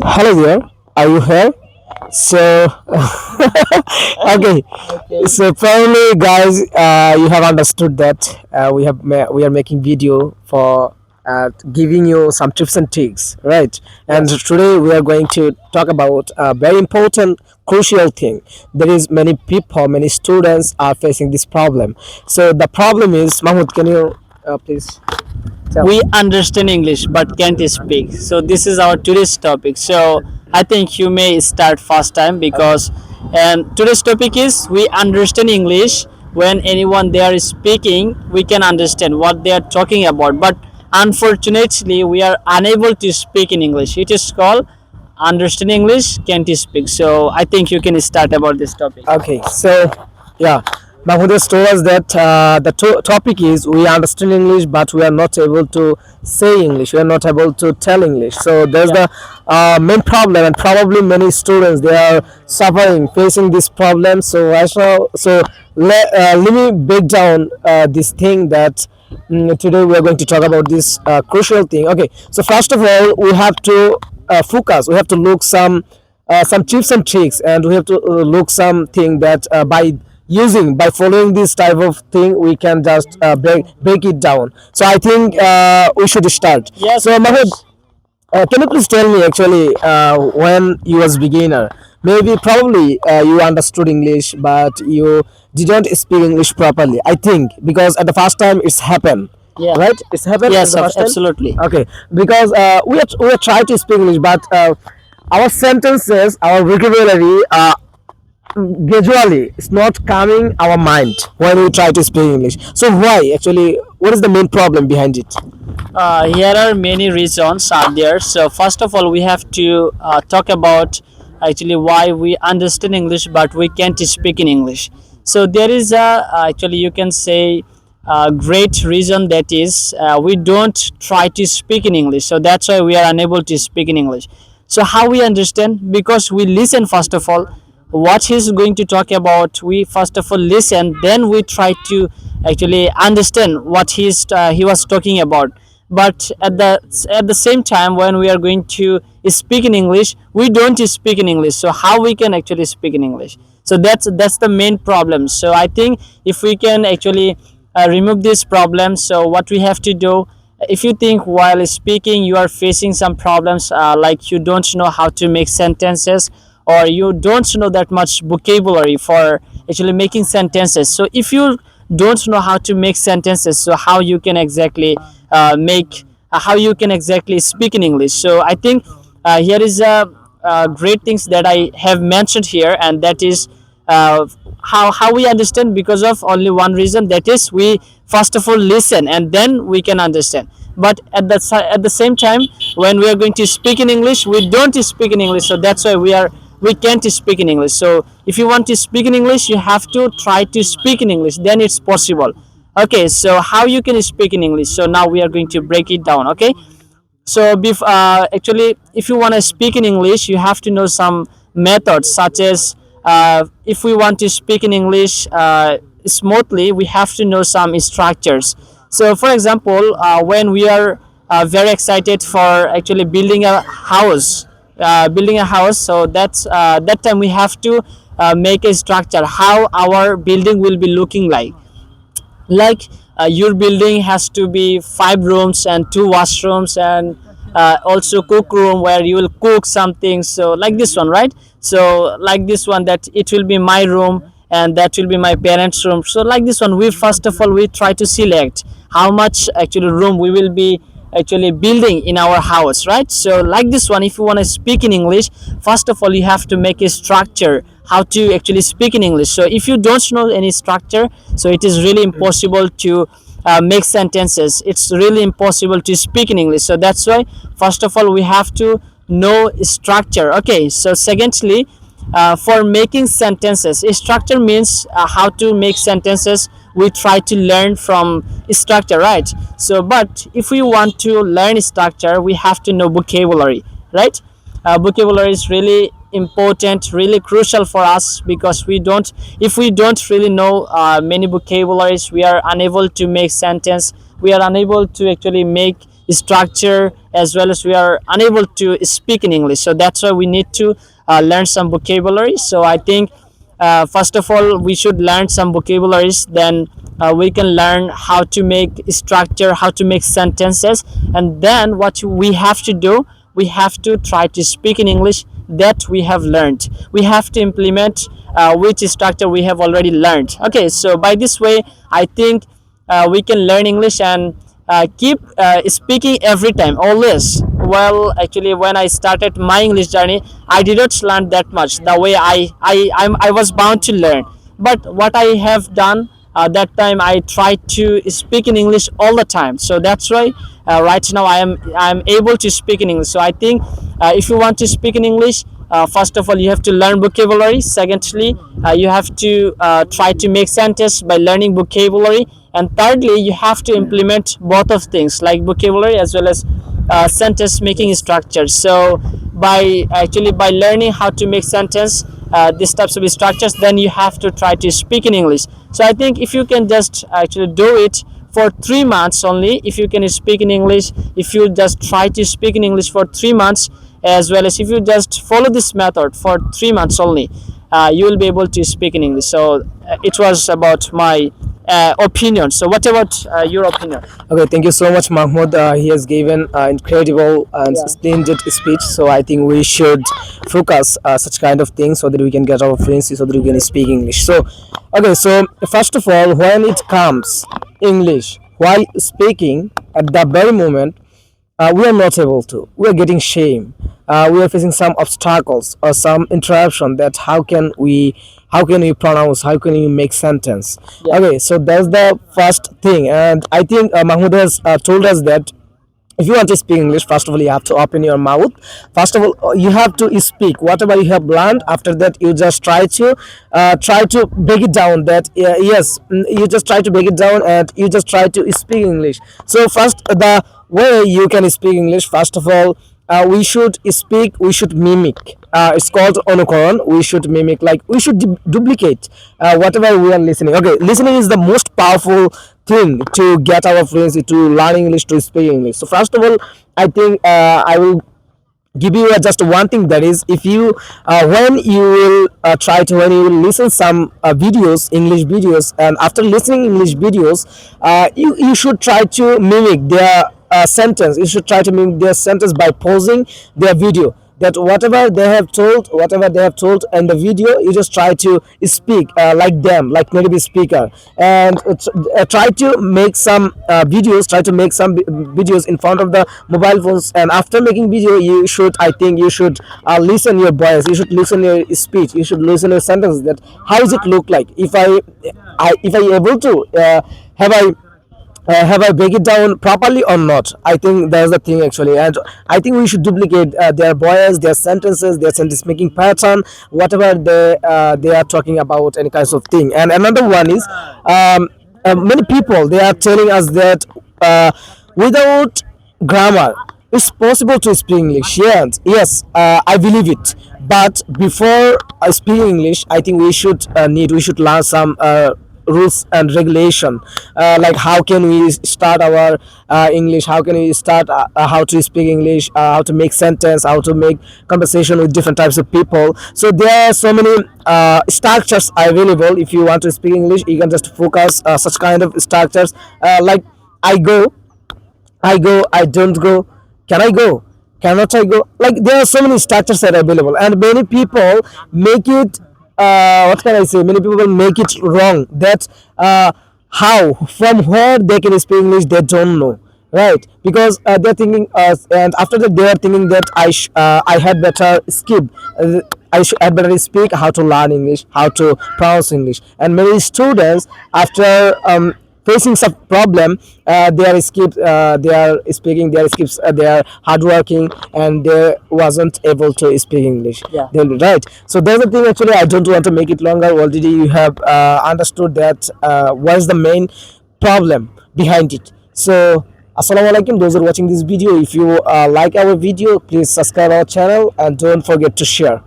Hello there. Are you here? So, okay. Okay. So probably, guys, you have understood that we are making video for giving you some tips and tricks, right? And Yes. today we are going to talk about a very important, crucial thing. There is many people, many students are facing this problem. So the problem is, Mahmoud, can you please tell? We understand English but can't speak. So this is our today's topic. So I think you may start first time because and today's topic is we understand English. When anyone there is speaking, we can understand what they are talking about. But unfortunately, we are unable to speak in English. It is called understand English, can't speak. So I think you can start about this topic. Okay, so yeah, Mahmoud has told us that the topic is we understand English, but we are not able to say English. We are not able to tell English. So there's Yeah. the main problem, and probably many students they are suffering, facing this problem. So right now, so let me break down this thing that. Today we are going to talk about this crucial thing. Okay, so first of all, we have to focus. We have to look some tips and tricks, and we have to look something that by following this type of thing we can just break it down. So I think we should start. Yes, So of Mahmoud, course. can you please tell me actually when you was beginner, maybe probably you understood English but you didn't speak English properly, I think, because at the first time it's happened, Yeah. right? It's happened at Yes, the first time. absolutely. Okay, because we are trying to speak English, but our sentences, our vocabulary, gradually it's not coming our mind when we try to speak English. So why actually? What is the main problem behind it? Here are many reasons are there. So first of all, we have to talk about actually why we understand English but we can't speak in English. So there is a actually you can say a great reason that is we don't try to speak in English. So that's why we are unable to speak in English. So how we understand? Because we listen first of all what he's going to talk about. We first of all listen, then we try to actually understand what he was talking about. But at the same time, when we are going to speak in English, we don't speak in English. So how we can actually speak in English? So that's the main problem. So I think if we can actually remove this problem, so what we have to do, if you think while speaking you are facing some problems, like you don't know how to make sentences, or you don't know that much vocabulary for actually making sentences. So if you don't know how to make sentences, so how you can exactly make how you can exactly speak in English? So I think here is a great things that I have mentioned here, and that is uh, how we understand because of only one reason, that is we first of all listen and then we can understand. But at the same time, when we are going to speak in English, we don't speak in English. So that's why we can't speak in English. So if you want to speak in English, you have to try to speak in English, then it's possible. Okay, so how you can speak in English? So now we are going to break it down. Okay, so actually if you want to speak in English, you have to know some methods, such as if we want to speak in English smoothly, we have to know some structures. So for example, when we are very excited for actually building a house, so that's that time we have to make a structure how our building will be looking like your building has to be 5 rooms and 2 washrooms, and also cook room where you will cook something. So like this one, right? So like this one, that it will be my room and that will be my parents room. So like this one, we first of all we try to select how much actually room we will be actually building in our house, right? So like this one, if you want to speak in English, first of all you have to make a structure how to actually speak in English. So if you don't know any structure, so it is really impossible to make sentences. It's really impossible to speak in English. So that's why first of all we have to know structure. Okay, so secondly, for making sentences, structure means how to make sentences. We try to learn from structure, right? So but if we want to learn structure, we have to know vocabulary, right? Vocabulary is really important, really crucial for us, because we don't if we don't really know many vocabularies, we are unable to make sentence, we are unable to actually make structure, as well as we are unable to speak in English. So that's why we need to learn some vocabulary. So I think first of all we should learn some vocabularies, then we can learn how to make structure, how to make sentences, and then what we have to do, we have to try to speak in English that we have learned. We have to implement which structure we have already learned. Okay, so by this way I think we can learn English and keep speaking every time, always. Well, actually when I started my English journey, I didn't learn that much the way I was bound to learn. But what I have done, that time I tried to speak in English all the time. So that's why right now I am able to speak in English. So I think if you want to speak in English, first of all you have to learn vocabulary. Secondly, you have to try to make sentence by learning vocabulary. And thirdly, you have to implement both of things, like vocabulary as well as sentence making structures. So by learning how to make sentence, these types of structures, then you have to try to speak in English. So I think if you can just actually do it for 3 months only, if you can speak in English, if you just try to speak in English for 3 months, as well as if you just follow this method for 3 months only, you will be able to speak in English. So it was about my opinion. So what about your opinion? Okay, thank you so much, Mahmoud. He has given incredible and Yeah. splendid speech. So I think we should focus such kind of things so that we can get our fluency, so that we can speak English. So, okay, so first of all, when it comes English while speaking, at the very moment we are not able to, we are getting shame, we are facing some obstacles or some interruption, that how can we pronounce, how can we make sentence. Yeah. Okay, so that's the first thing. And I think Mahmoud has told us that if you want to speak English, first of all you have to open your mouth. First of all you have to speak whatever you have learned. After that you just try to break it down, that yes, you just try to break it down and you just try to speak English. So first, the way you can speak English, first of all, we should mimic. It's called onukoron. We should mimic, like we should duplicate whatever we are listening. Okay, listening is the most powerful thing to get our fluency, to learn English, to speak English. So first of all, I think I will give you just one thing, that is, if you when you will when you will listen some videos, English videos, and after listening English videos, you should try to mimic their sentence. You should try to mimic their sentence by pausing their video, that whatever they have told in the video, you just try to speak like them, like native speaker. And try to make some videos in front of the mobile phones. And after making video, I think you should listen your voice, you should listen your speech, you should listen your sentence, that how does it look like, if I able to have I break it down properly or not. I think that's the thing actually. And I think we should duplicate their voice, their sentences, their sentence making pattern, whatever they are talking about, any kinds of thing. And another one is, many people, they are telling us that without grammar it's possible to speak English. Yes, I believe it. But before speaking English, I think we should learn some rules and regulation, like how can we start our English, how can we start how to speak English, how to make sentence, how to make conversation with different types of people. So there are so many structures available. If you want to speak English, you can just focus such kind of structures, like I go, I don't go, can I go, cannot I go. Like there are so many structures that are available, and many people make it, what can I say, many people make it wrong, that how, from where they can speak English, they don't know, right? Because they're thinking, and after that they are thinking that I had better skip, had better speak how to learn English, how to pronounce English. And many students, after facing some problem, they are skipped, they are speaking their skips, they are hardworking, and they wasn't able to speak English. Yeah. Right. So there's the thing actually. I don't want to make it longer. Already you have understood that what is the main problem behind it. So assalamu alaikum, those who are watching this video. If you like our video, please subscribe our channel and don't forget to share.